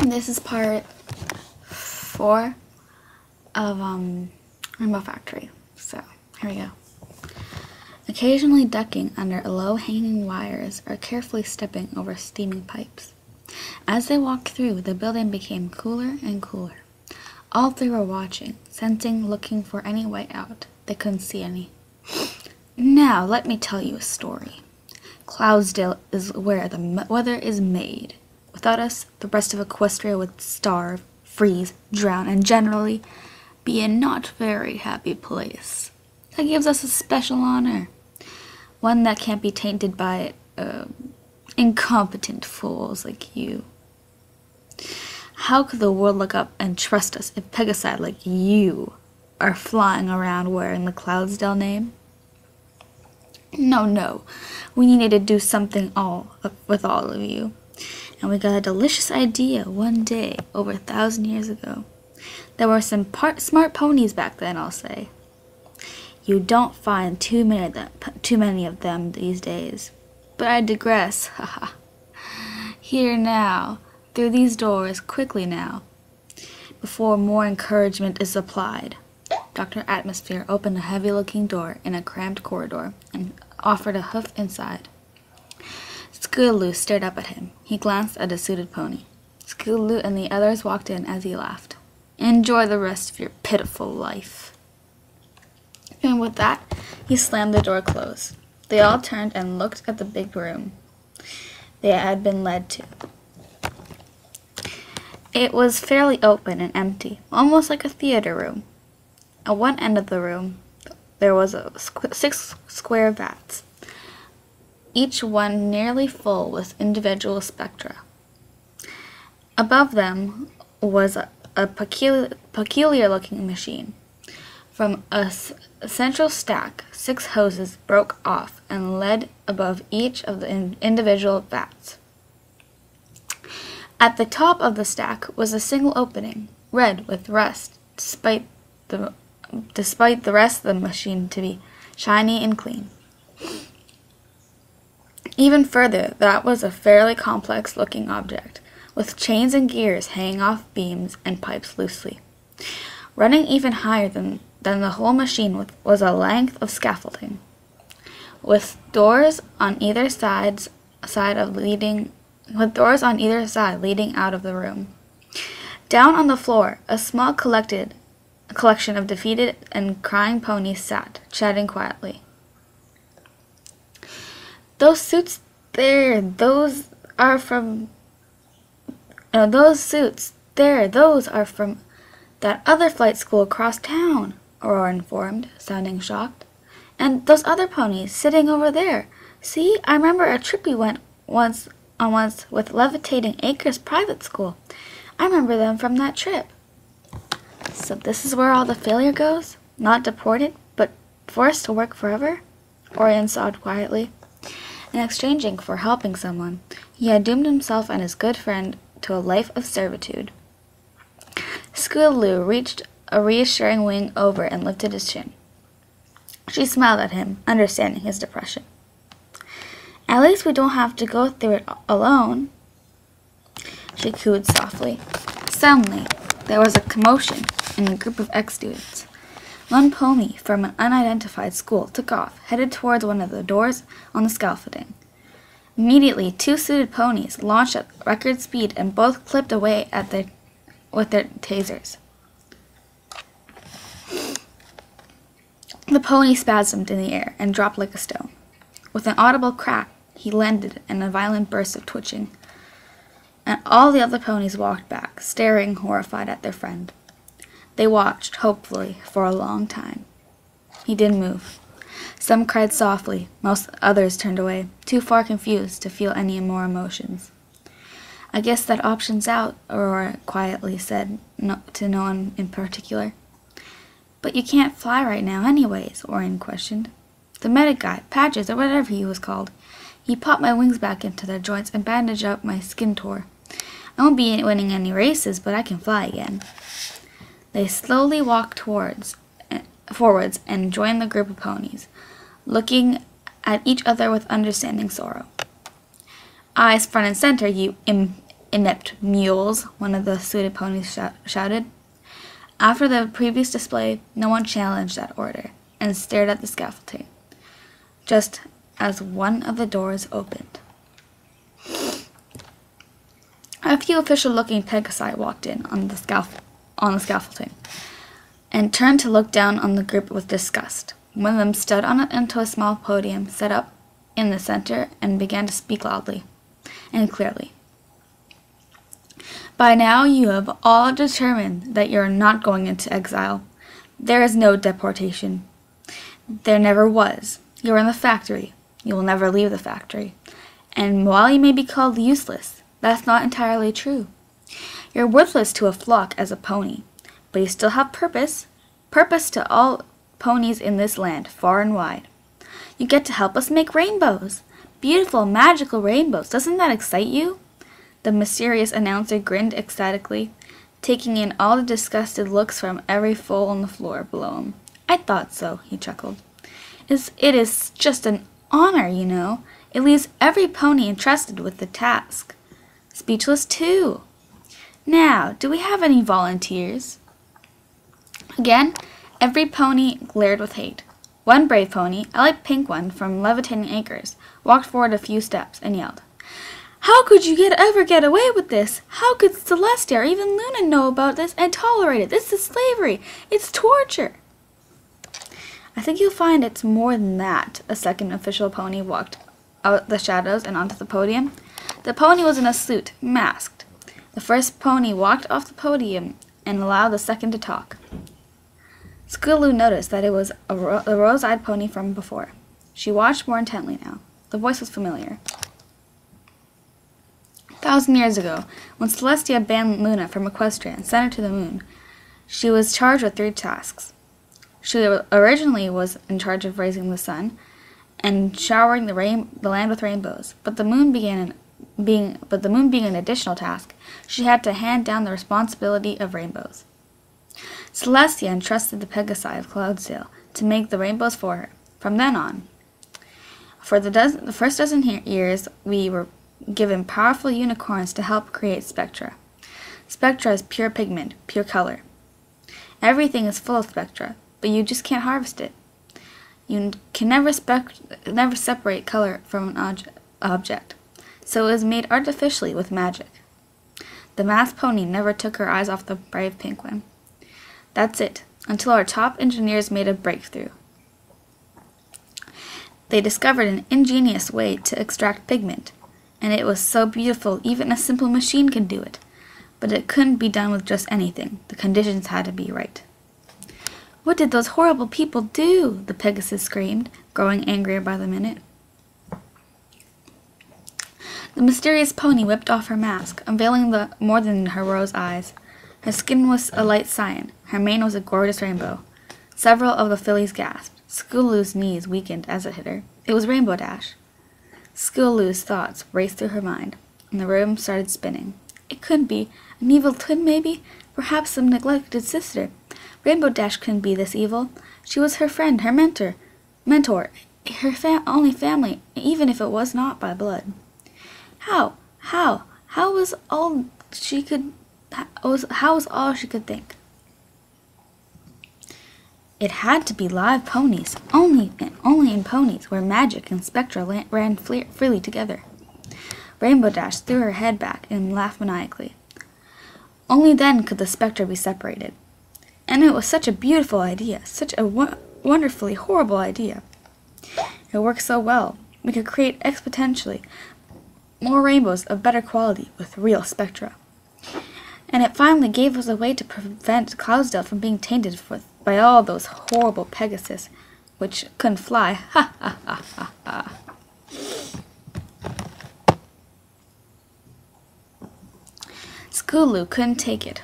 This is part 4 of Rainbow Factory. So, here we go. Occasionally ducking under low-hanging wires or carefully stepping over steaming pipes. As they walked through, the building became cooler and cooler. All three were watching, sensing, looking for any way out. They couldn't see any. Now, let me tell you a story. Cloudsdale is where the weather is made. Without us, the rest of Equestria would starve, freeze, drown, and generally be a not very happy place. That gives us a special honor. One that can't be tainted by incompetent fools like you. How could the world look up and trust us if Pegasi like you are flying around wearing the Cloudsdale name? No. We needed to do something with all of you. And we got a delicious idea one day over 1,000 years ago. There were some smart ponies back then, I'll say. You don't find too many of them these days. But I digress, haha. Here now, through these doors, quickly now, before more encouragement is applied. Dr. Atmosphere opened a heavy-looking door in a cramped corridor and offered a hoof inside. Scootaloo stared up at him. He glanced at a suited pony. Scootaloo and the others walked in as he laughed. Enjoy the rest of your pitiful life. And with that, he slammed the door closed. They all turned and looked at the big room they had been led to. It was fairly open and empty, almost like a theater room. At one end of the room, there was 6 square vats, each one nearly full with individual spectra. Above them was a peculiar-looking machine. From a central stack, 6 hoses broke off and led above each of the individual vats. At the top of the stack was a single opening, red with rust, despite the rest of the machine to be shiny and clean. Even further, that was a fairly complex-looking object, with chains and gears hanging off beams and pipes loosely. Running even higher than the whole machine was a length of scaffolding, with doors on either side leading out of the room. Down on the floor, a small collection of defeated and crying ponies sat, chatting quietly. Those suits there, those are from that other flight school across town, Aurora informed, sounding shocked. And those other ponies sitting over there. See, I remember a trip we went once with Levitating Acres Private School. I remember them from that trip. So this is where all the failure goes? Not deported, but forced to work forever? Orion sobbed quietly. In exchanging for helping someone, he had doomed himself and his good friend to a life of servitude. Scootaloo reached a reassuring wing over and lifted his chin. She smiled at him, understanding his depression. At least we don't have to go through it alone, she cooed softly. Suddenly, there was a commotion in a group of ex-students. One pony from an unidentified school took off, headed towards one of the doors on the scaffolding. Immediately, 2 suited ponies launched at record speed and both clipped away with their tasers. The pony spasmed in the air and dropped like a stone. With an audible crack, he landed in a violent burst of twitching, and all the other ponies walked back, staring horrified at their friend. They watched, hopefully, for a long time. He didn't move. Some cried softly, most others turned away, too far confused to feel any more emotions. I guess that option's out, Aurora quietly said, to no one in particular. But you can't fly right now anyways, Orion questioned. The medic guy, Patches, or whatever he was called, he popped my wings back into their joints and bandaged up my skin tore. I won't be winning any races, but I can fly again. They slowly walked forwards and joined the group of ponies, looking at each other with understanding sorrow. Eyes front and center, you inept mules, one of the suited ponies shouted. After the previous display, no one challenged that order and stared at the scaffolding, just as one of the doors opened. A few official-looking Pegasi walked in on the scaffolding and turned to look down on the group with disgust. One of them stood onto a small podium set up in the center and began to speak loudly and clearly. By now you have all determined that you are not going into exile. There is no deportation. There never was. You are in the factory. You will never leave the factory. And while you may be called useless, that's not entirely true. You're worthless to a flock as a pony, but you still have purpose. Purpose to all ponies in this land, far and wide. You get to help us make rainbows. Beautiful, magical rainbows. Doesn't that excite you? The mysterious announcer grinned ecstatically, taking in all the disgusted looks from every foal on the floor below him. I thought so, he chuckled. It is just an honor, you know. It leaves every pony entrusted with the task speechless too. Now, do we have any volunteers? Again, every pony glared with hate. One brave pony, a light pink one from Levitating Acres, walked forward a few steps and yelled, "How could you ever get away with this? How could Celestia or even Luna know about this and tolerate it? This is slavery. It's torture." I think you'll find it's more than that. A second official pony walked out the shadows and onto the podium. The pony was in a suit, masked. The first pony walked off the podium and allowed the second to talk. Skulu noticed that it was the rose-eyed pony from before. She watched more intently now. The voice was familiar. 1,000 years ago, when Celestia banned Luna from Equestria and sent her to the moon, she was charged with 3 tasks. She originally was in charge of raising the sun and showering the land with rainbows, but the moon being an additional task, she had to hand down the responsibility of rainbows. Celestia entrusted the Pegasi of Cloudsdale to make the rainbows for her. From then on, for the first dozen years, we were given powerful unicorns to help create spectra. Spectra is pure pigment, pure color. Everything is full of spectra, but you just can't harvest it. You can never separate color from an object, so it was made artificially with magic. The masked pony never took her eyes off the brave pink one. That's it, until our top engineers made a breakthrough. They discovered an ingenious way to extract pigment, and it was so beautiful even a simple machine could do it. But it couldn't be done with just anything. The conditions had to be right. "What did those horrible people do?" the Pegasus screamed, growing angrier by the minute. The mysterious pony whipped off her mask, unveiling more than her rose eyes. Her skin was a light cyan. Her mane was a gorgeous rainbow. Several of the fillies gasped. Skulu's knees weakened as it hit her. It was Rainbow Dash. Skulu's thoughts raced through her mind, and the room started spinning. It couldn't be. An evil twin, maybe? Perhaps some neglected sister. Rainbow Dash couldn't be this evil. She was her friend, her mentor, her only family, even if it was not by blood. How was all she could think? It had to be live ponies, only in ponies, where magic and spectra ran freely together. Rainbow Dash threw her head back and laughed maniacally. Only then could the spectra be separated. And it was such a beautiful idea, such a wonderfully horrible idea. It worked so well. We could create exponentially more rainbows of better quality with real spectra. And it finally gave us a way to prevent Cloudsdale from being tainted by all those horrible Pegasus, which couldn't fly. Ha ha ha ha ha. Skulu couldn't take it.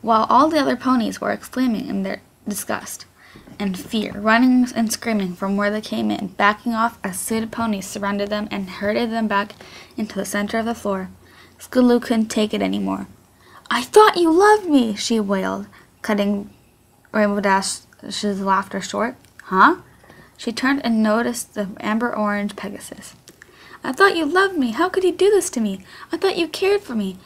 While all the other ponies were exclaiming in their disgust and fear, running and screaming from where they came in, backing off as suited ponies surrounded them and herded them back into the center of the floor, Skulu couldn't take it anymore. "I thought you loved me," she wailed, cutting Rainbow Dash's laughter short. "Huh?" She turned and noticed the amber-orange Pegasus. I thought you loved me. How could he do this to me? I thought you cared for me.